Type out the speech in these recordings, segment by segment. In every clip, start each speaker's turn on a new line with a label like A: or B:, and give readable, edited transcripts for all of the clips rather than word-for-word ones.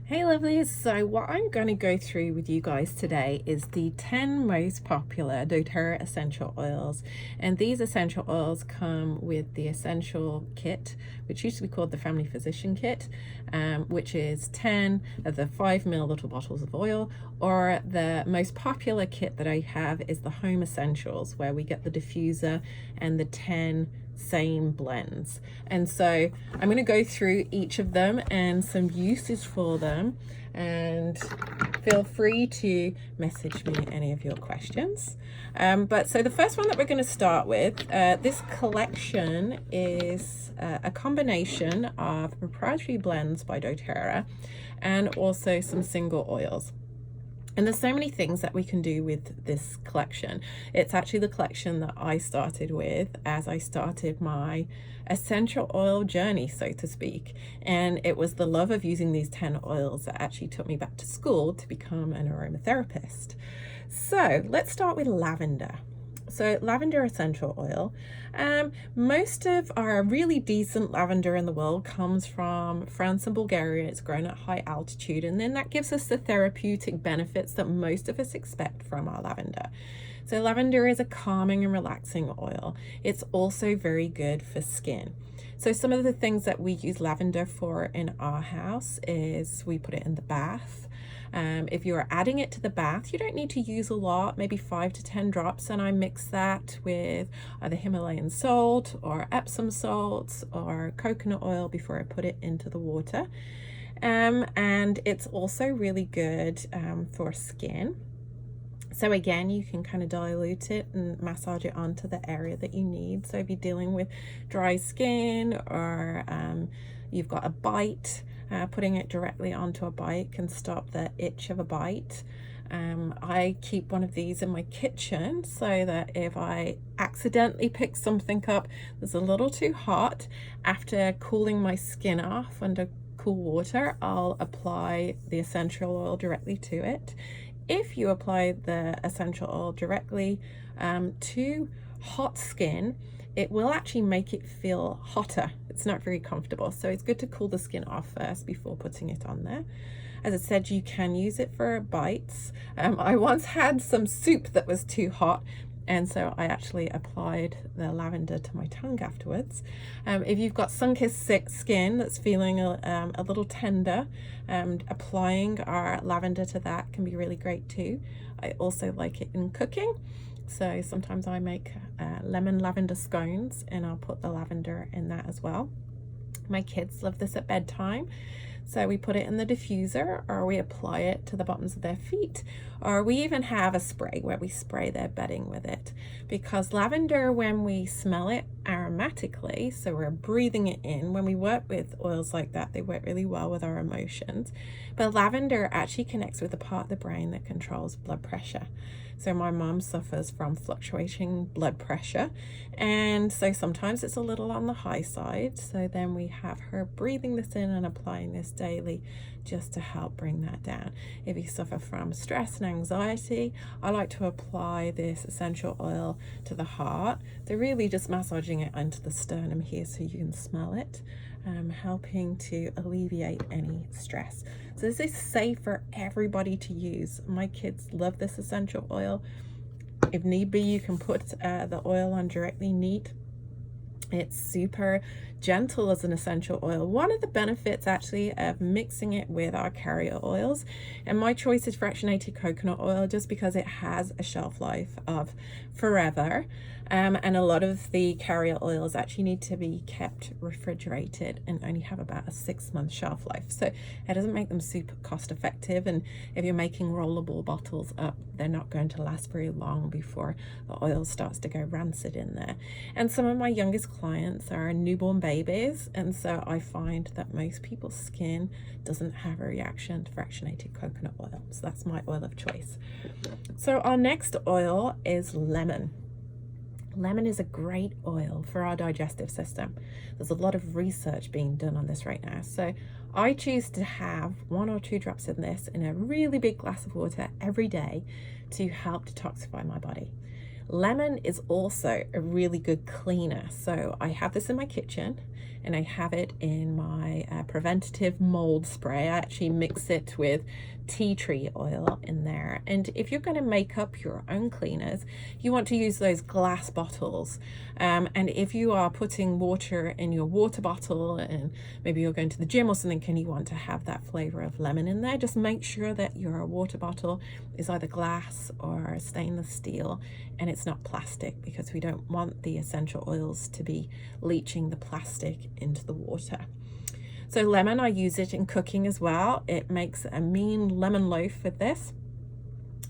A: Hey lovelies, so what I'm going to go through with you guys today is the 10 most popular doTERRA essential oils, and these essential oils come with the essential kit, which used to be called the Family Physician Kit, which is 10 of the 5 ml little bottles of oil, or the most popular kit that I have is the Home Essentials, where we get the diffuser and the 10 same blends. And so I'm going to go through each of them and some uses for them, and feel free to message me any of your questions. But so the first one that we're going to start with, this collection is a combination of proprietary blends by doTERRA and also some single oils. And there's so many things that we can do with this collection. It's actually the collection that I started with as I started my essential oil journey, so to speak. And it was the love of using these 10 oils that actually took me back to school to become an aromatherapist. So let's start with lavender. So lavender essential oil. Most of our really decent lavender in the world comes from France and Bulgaria. It's grown at high altitude, and then that gives us the therapeutic benefits that most of us expect from our lavender. So lavender is a calming and relaxing oil. It's also very good for skin. So some of the things that we use lavender for in our house is we put it in the bath. If you're adding it to the bath, you don't need to use a lot, maybe 5 to 10 drops, and I mix that with either Himalayan salt or Epsom salts or coconut oil before I put it into the water. And it's also really good for skin. So again, you can kind of dilute it and massage it onto the area that you need. So if you're dealing with dry skin, or you've got a bite, putting it directly onto a bite can stop the itch of a bite. I keep one of these in my kitchen so that if I accidentally pick something up that's a little too hot, after cooling my skin off under cool water, I'll apply the essential oil directly to it. If you apply the essential oil directly to hot skin, it will actually make it feel hotter. It's not very comfortable. So it's good to cool the skin off first before putting it on there. As I said, you can use it for bites. I once had some soup that was too hot, and so I actually applied the lavender to my tongue afterwards. If you've got sun-kissed skin that's feeling a little tender, applying our lavender to that can be really great too. I also like it in cooking. So sometimes I make lemon lavender scones, and I'll put the lavender in that as well. My kids love this at bedtime. So we put it in the diffuser, or we apply it to the bottoms of their feet, or we even have a spray where we spray their bedding with it. Because lavender, when we smell it aromatically, so we're breathing it in, when we work with oils like that, they work really well with our emotions. But lavender actually connects with the part of the brain that controls blood pressure. So my mom suffers from fluctuating blood pressure, and so sometimes it's a little on the high side. So then we have her breathing this in and applying this daily just to help bring that down. If you suffer from stress and anxiety, I like to apply this essential oil to the heart. So really just massaging it into the sternum here so you can smell it, helping to alleviate any stress. So this is safe for everybody to use. My kids love this essential oil. If need be, you can put the oil on directly neat. It's super gentle as an essential oil. One of the benefits actually of mixing it with our carrier oils, and my choice is fractionated coconut oil just because it has a shelf life of forever. And a lot of the carrier oils actually need to be kept refrigerated and only have about a 6-month shelf life. So it doesn't make them super cost effective. And if you're making rollable bottles up, they're not going to last very long before the oil starts to go rancid in there. And some of my youngest clients are newborn babies, and so I find that most people's skin doesn't have a reaction to fractionated coconut oil. So that's my oil of choice. So our next oil is lemon. Lemon is a great oil for our digestive system. There's a lot of research being done on this right now. So I choose to have 1 or 2 drops in this in a really big glass of water every day to help detoxify my body. Lemon is also a really good cleaner. So I have this in my kitchen, and I have it in my preventative mold spray. I actually mix it with tea tree oil in there. And if you're going to make up your own cleaners, you want to use those glass bottles. And if you are putting water in your water bottle, and maybe you're going to the gym or something, and you want to have that flavor of lemon in there, just make sure that your water bottle is either glass or stainless steel, and it's not plastic, because we don't want the essential oils to be leaching the plastic into the water. So lemon, I use it in cooking as well. It makes a mean lemon loaf with this,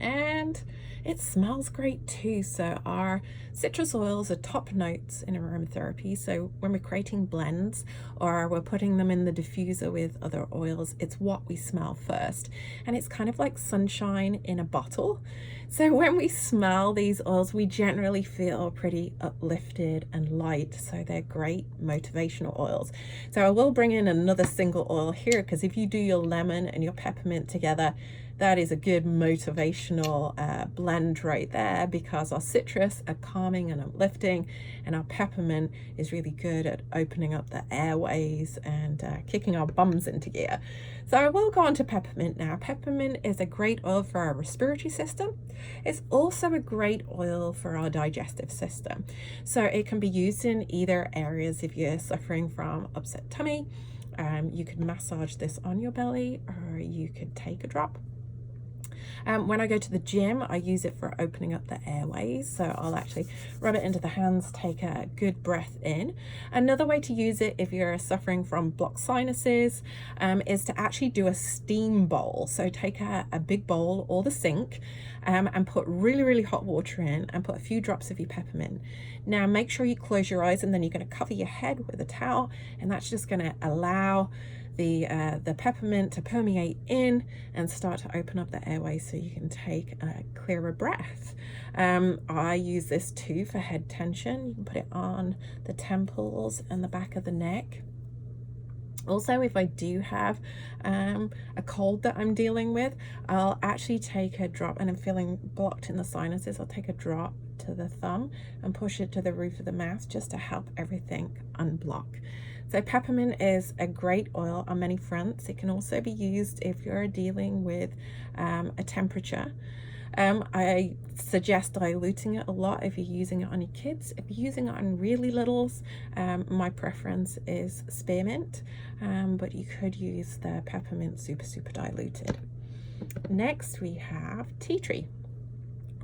A: and it smells great too. So our citrus oils are top notes in aromatherapy. So when we're creating blends or we're putting them in the diffuser with other oils, it's what we smell first. And it's kind of like sunshine in a bottle. So when we smell these oils, we generally feel pretty uplifted and light. So they're great motivational oils. So I will bring in another single oil here, because if you do your lemon and your peppermint together, that is a good motivational blend right there, because our citrus are calming and uplifting, and our peppermint is really good at opening up the airways and kicking our bums into gear. So I will go on to peppermint now. Peppermint is a great oil for our respiratory system. It's also a great oil for our digestive system. So it can be used in either areas. If you're suffering from upset tummy, you could massage this on your belly, or you could take a drop. When I go to the gym, I use it for opening up the airways. So I'll actually rub it into the hands, take a good breath in. Another way to use it if you're suffering from blocked sinuses is to actually do a steam bowl. So take a big bowl or the sink and put really, really hot water in, and put a few drops of your peppermint. Now make sure you close your eyes, and then you're going to cover your head with a towel, and that's just going to allow the peppermint to permeate in and start to open up the airway, so you can take a clearer breath. I use this too for head tension. You can put it on the temples and the back of the neck. Also, if I do have a cold that I'm dealing with, I'll actually take a drop, and I'm feeling blocked in the sinuses, I'll take a drop to the thumb and push it to the roof of the mouth, just to help everything unblock. So peppermint is a great oil on many fronts. It can also be used if you're dealing with a temperature. I suggest diluting it a lot if you're using it on your kids. If you're using it on really littles, my preference is spearmint, but you could use the peppermint super diluted. Next we have tea tree,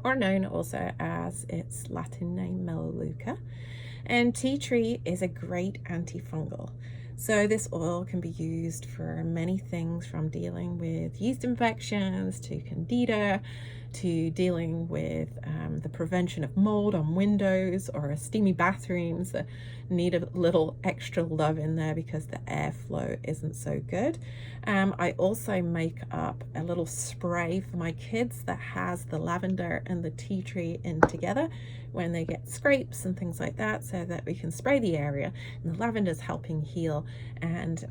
A: or known also as its Latin name Melaleuca. And tea tree is a great antifungal. So this oil can be used for many things, from dealing with yeast infections to candida, to dealing with the prevention of mold on windows or steamy bathrooms that need a little extra love in there because the airflow isn't so good. I also make up a little spray for my kids that has the lavender and the tea tree in together when they get scrapes and things like that, so that we can spray the area, and the lavender is helping heal, and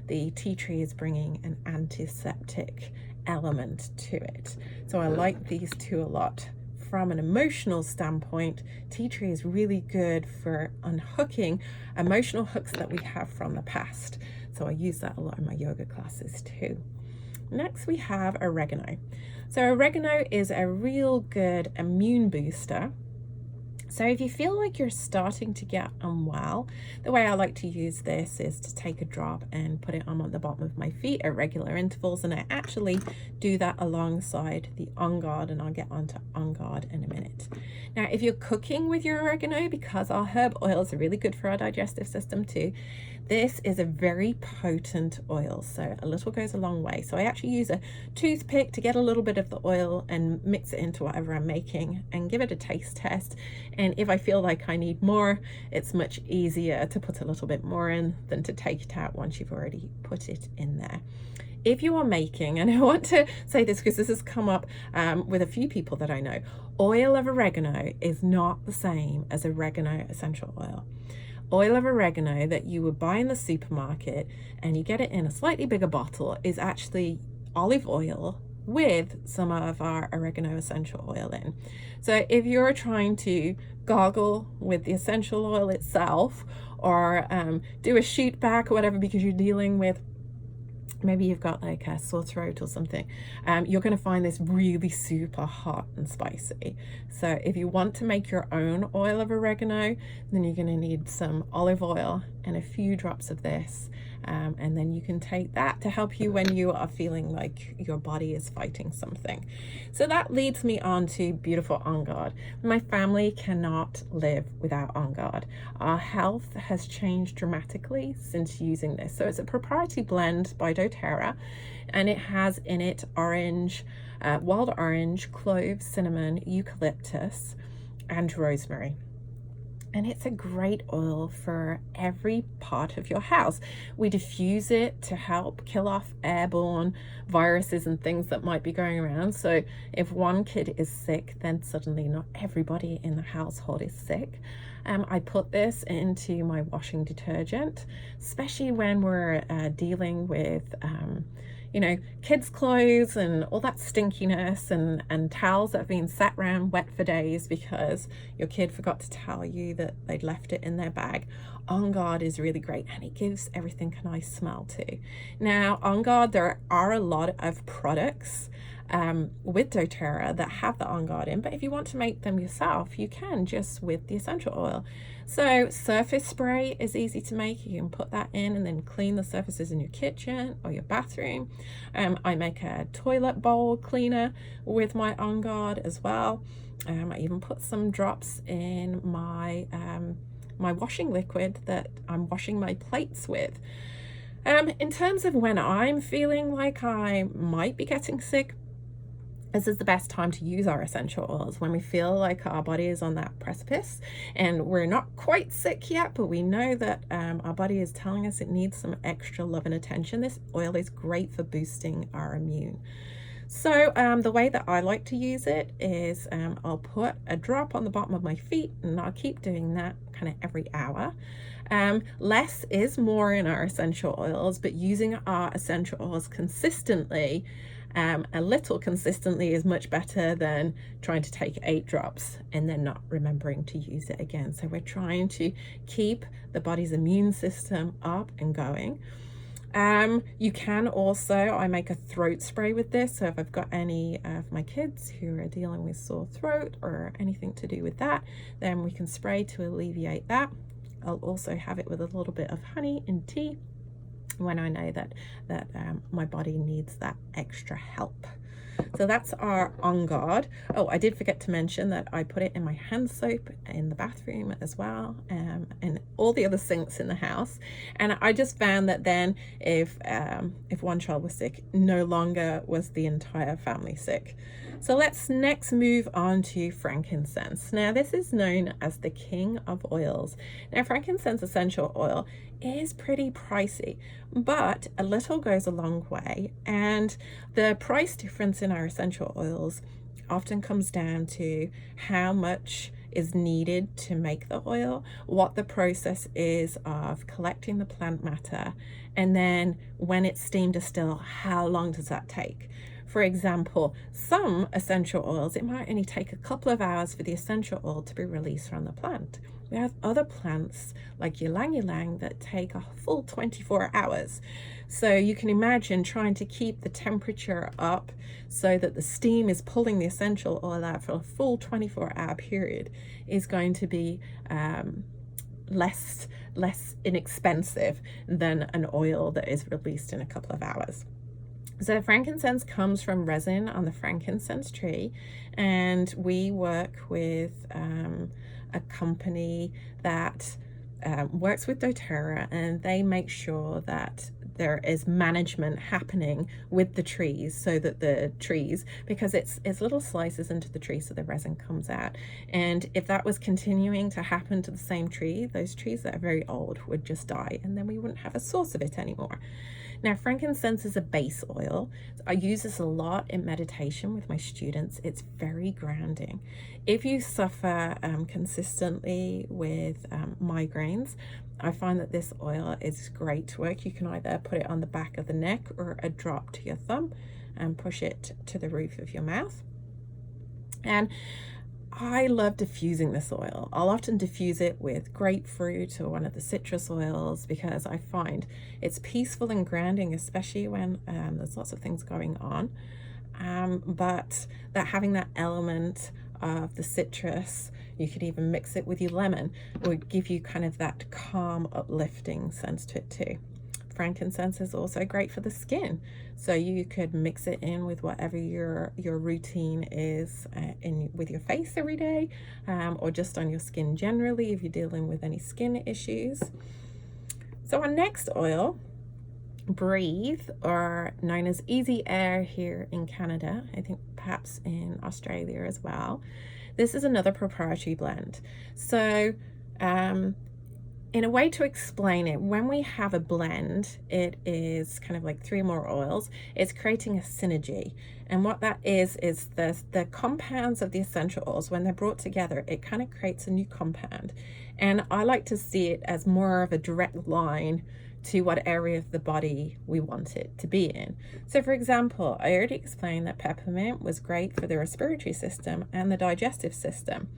A: the tea tree is bringing an antiseptic element to it. So I like these two a lot. From an emotional standpoint, tea tree is really good for unhooking emotional hooks that we have from the past. So I use that a lot in my yoga classes too. Next we have oregano. So oregano is a real good immune booster. So if you feel like you're starting to get unwell, the way I like to use this is to take a drop and put it on the bottom of my feet at regular intervals. And I actually do that alongside the Onguard, and I'll get onto Onguard in a minute. Now, if you're cooking with your oregano, because our herb oils are really good for our digestive system too, this is a very potent oil, so a little goes a long way. So I actually use a toothpick to get a little bit of the oil and mix it into whatever I'm making and give it a taste test. And if I feel like I need more, it's much easier to put a little bit more in than to take it out once you've already put it in there. If you are making, and I want to say this because this has come up with a few people that I know, oil of oregano is not the same as oregano essential oil. Oil of oregano that you would buy in the supermarket and you get it in a slightly bigger bottle is actually olive oil with some of our oregano essential oil in. So if you're trying to gargle with the essential oil itself, or do a shoot back or whatever because you're dealing with, maybe you've got like a sore throat or something, you're going to find this really super hot and spicy. So if you want to make your own oil of oregano, then you're going to need some olive oil and a few drops of this. And then you can take that to help you when you are feeling like your body is fighting something. So that leads me on to beautiful Onguard. My family cannot live without Onguard. Our health has changed dramatically since using this. So it's a proprietary blend by doTERRA, and it has in it orange, wild orange, cloves, cinnamon, eucalyptus, and rosemary. And it's a great oil for every part of your house. We diffuse it to help kill off airborne viruses and things that might be going around. So if one kid is sick, then suddenly not everybody in the household is sick. I put this into my washing detergent, especially when we're dealing with kids' clothes and all that stinkiness, and towels that have been sat around wet for days because your kid forgot to tell you that they'd left it in their bag. Onguard is really great, and it gives everything a nice smell too. Now, Onguard, there are a lot of products with doTERRA that have the Onguard in, but if you want to make them yourself, you can just with the essential oil. So surface spray is easy to make. You can put that in and then clean the surfaces in your kitchen or your bathroom. I make a toilet bowl cleaner with my Onguard as well. I even put some drops in my my washing liquid that I'm washing my plates with. In terms of when I'm feeling like I might be getting sick, this is the best time to use our essential oils when we feel like our body is on that precipice and we're not quite sick yet, but we know that our body is telling us it needs some extra love and attention. This oil is great for boosting our immune. So the way that I like to use it is I'll put a drop on the bottom of my feet, and I'll keep doing that kind of every hour. Less is more in our essential oils, but using our essential oils consistently, a little consistently, is much better than trying to take 8 drops and then not remembering to use it again. So we're trying to keep the body's immune system up and going. You can also, I make a throat spray with this, so if I've got any of my kids who are dealing with sore throat or anything to do with that, then we can spray to alleviate that. I'll also have it with a little bit of honey and tea when I know that my body needs that extra help. So that's our Onguard. Oh, I did forget to mention that I put it in my hand soap in the bathroom as well, and all the other sinks in the house. And I just found that then if one child was sick, no longer was the entire family sick. So let's next move on to frankincense. Now, this is known as the king of oils. Now, frankincense essential oil is pretty pricey, but a little goes a long way, and the price difference in our essential oils often comes down to how much is needed to make the oil, what the process is of collecting the plant matter, and then when it's steam distilled, how long does that take? For example, some essential oils, it might only take a couple of hours for the essential oil to be released from the plant. We have other plants like ylang ylang that take a full 24 hours. So you can imagine trying to keep the temperature up so that the steam is pulling the essential oil out for a full 24-hour period is going to be less inexpensive than an oil that is released in a couple of hours. So frankincense comes from resin on the frankincense tree, and we work with a company that works with doTERRA, and they make sure that there is management happening with the trees, so that the trees, because it's little slices into the tree so the resin comes out, and if that was continuing to happen to the same tree, those trees that are very old would just die, and then we wouldn't have a source of it anymore. Now, frankincense is a base oil. I use this a lot in meditation with my students. It's very grounding. If you suffer consistently with migraines, I find that this oil is great to work. You can either put it on the back of the neck or a drop to your thumb and push it to the roof of your mouth. And I love diffusing this oil. I'll often diffuse it with grapefruit or one of the citrus oils because I find it's peaceful and grounding, especially when there's lots of things going on. But that having that element of the citrus, you could even mix it with your lemon, will give you kind of that calm, uplifting sense to it too. Frankincense is also great for the skin, so you could mix it in with whatever your routine is with your face every day, or just on your skin generally if you're dealing with any skin issues. So our next oil, Breathe, or known as Easy Air here in Canada, I think perhaps in Australia as well. This is another proprietary blend. So in a way to explain it, when we have a blend, it is kind of like 3 more oils. It's creating a synergy. And what that is the compounds of the essential oils, when they're brought together, it kind of creates a new compound. And I like to see it as more of a direct line to what area of the body we want it to be in. So for example, I already explained that peppermint was great for the respiratory system and the digestive system.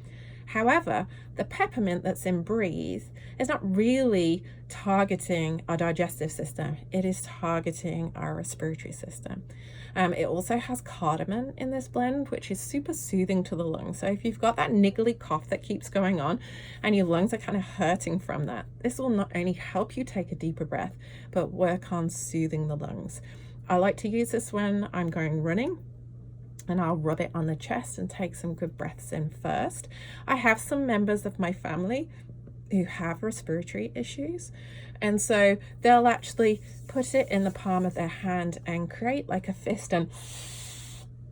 A: However, the peppermint that's in Breathe is not really targeting our digestive system. It is targeting our respiratory system. It also has cardamom in this blend, which is super soothing to the lungs. So if you've got that niggly cough that keeps going on and your lungs are kind of hurting from that, this will not only help you take a deeper breath, but work on soothing the lungs. I like to use this when I'm going running, and I'll rub it on the chest and take some good breaths in first. I have some members of my family who have respiratory issues, and so they'll actually put it in the palm of their hand and create like a fist and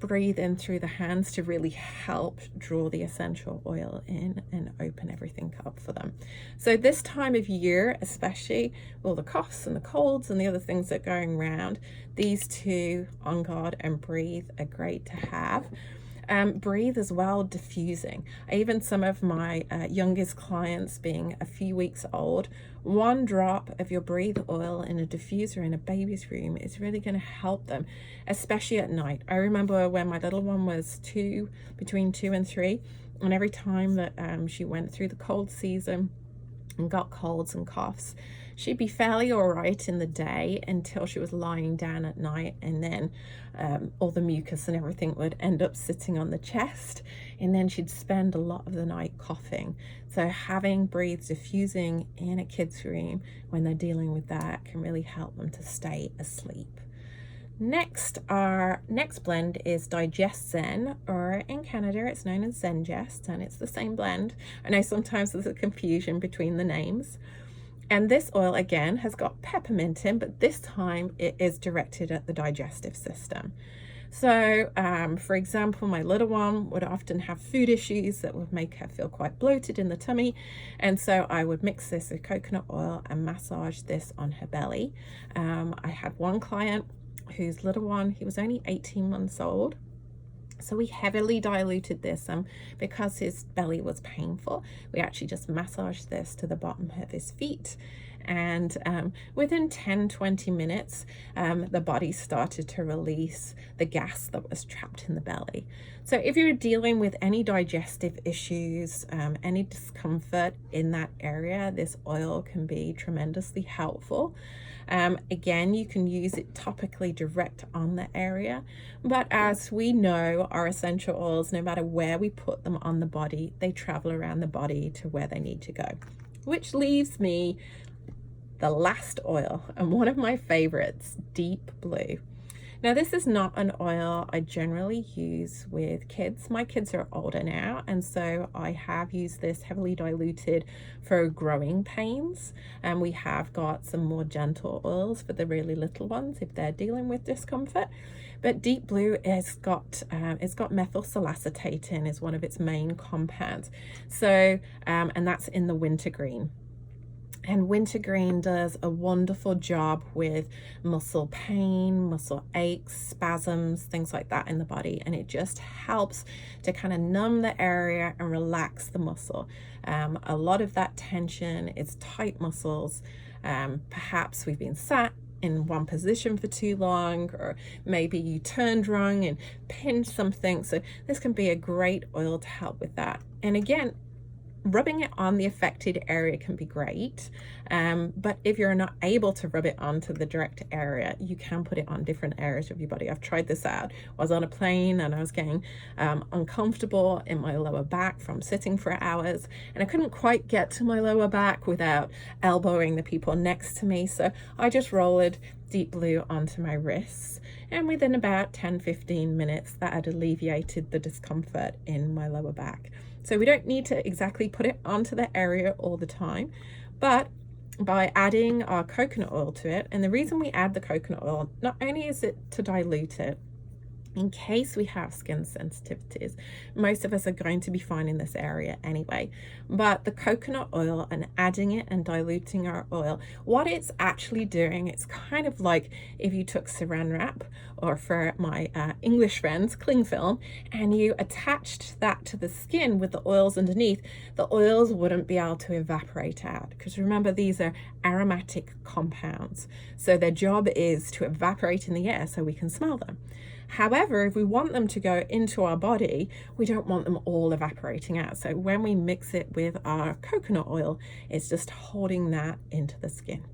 A: breathe in through the hands to really help draw the essential oil in and open everything up for them. So this time of year, especially all the coughs and the colds and the other things that are going around, these two, Onguard and Breathe, are great to have. Breathe as well, diffusing. Even some of my youngest clients, being a few weeks old, 1 drop of your Breathe oil in a diffuser in a baby's room is really going to help them, especially at night. I remember when my little one was between 2 and 3, and every time that she went through the cold season and got colds and coughs, she'd be fairly all right in the day until she was lying down at night, and then all the mucus and everything would end up sitting on the chest, and then she'd spend a lot of the night coughing. So having Breathe diffusing in a kid's room when they're dealing with that can really help them to stay asleep. Next, our next blend is Digest Zen, or in Canada it's known as Zengest, and it's the same blend. I know sometimes there's a confusion between the names. And this oil again has got peppermint in, but this time it is directed at the digestive system. So for example, my little one would often have food issues that would make her feel quite bloated in the tummy, and so I would mix this with coconut oil and massage this on her belly. I had one client whose little one, he was only 18 months old, so we heavily diluted this, because his belly was painful, we actually just massaged this to the bottom of his feet, and within 10-20 minutes the body started to release the gas that was trapped in the belly. So if you're dealing with any digestive issues, any discomfort in that area, this oil can be tremendously helpful. Again, you can use it topically direct on the area, but as we know, our essential oils, no matter where we put them on the body, they travel around the body to where they need to go. Which leaves me the last oil, and one of my favorites, Deep Blue. Now, this is not an oil I generally use with kids. My kids are older now, and so I have used this heavily diluted for growing pains. And we have got some more gentle oils for the really little ones if they're dealing with discomfort. But Deep Blue has got it's got methyl salicytate in as one of its main compounds. So and that's in the wintergreen. And wintergreen does a wonderful job with muscle pain, muscle aches, spasms, things like that in the body. And it just helps to kind of numb the area and relax the muscle. A lot of that tension is tight muscles. Perhaps we've been sat in one position for too long, or maybe you turned wrong and pinned something. So this can be a great oil to help with that. And again, rubbing it on the affected area can be great, but if you're not able to rub it onto the direct area, you can put it on different areas of your body. I've tried this out. I was on a plane and I was getting uncomfortable in my lower back from sitting for hours, and I couldn't quite get to my lower back without elbowing the people next to me, so I just rolled Deep Blue onto my wrists, and within about 10-15 minutes that had alleviated the discomfort in my lower back. So we don't need to exactly put it onto the area all the time, but by adding our coconut oil to it, and the reason we add the coconut oil, not only is it to dilute it, in case we have skin sensitivities. Most of us are going to be fine in this area anyway, but the coconut oil and adding it and diluting our oil, what it's actually doing, it's kind of like if you took saran wrap, or for my English friends, cling film, and you attached that to the skin with the oils underneath. The oils wouldn't be able to evaporate out, because remember, these are aromatic compounds, so their job is to evaporate in the air so we can smell them. However, if we want them to go into our body, we don't want them all evaporating out. So when we mix it with our coconut oil, it's just holding that into the skin.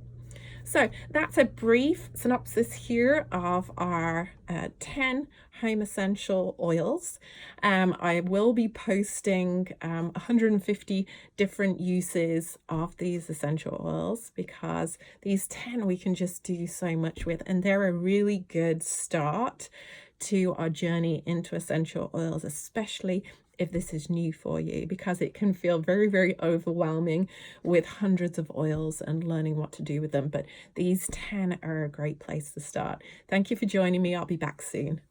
A: So that's a brief synopsis here of our 10 home essential oils. I will be posting 150 different uses of these essential oils, because these 10 we can just do so much with, and they're a really good start to our journey into essential oils, especially if this is new for you, because it can feel very, very overwhelming with hundreds of oils and learning what to do with them. But these 10 are a great place to start. Thank you for joining me. I'll be back soon.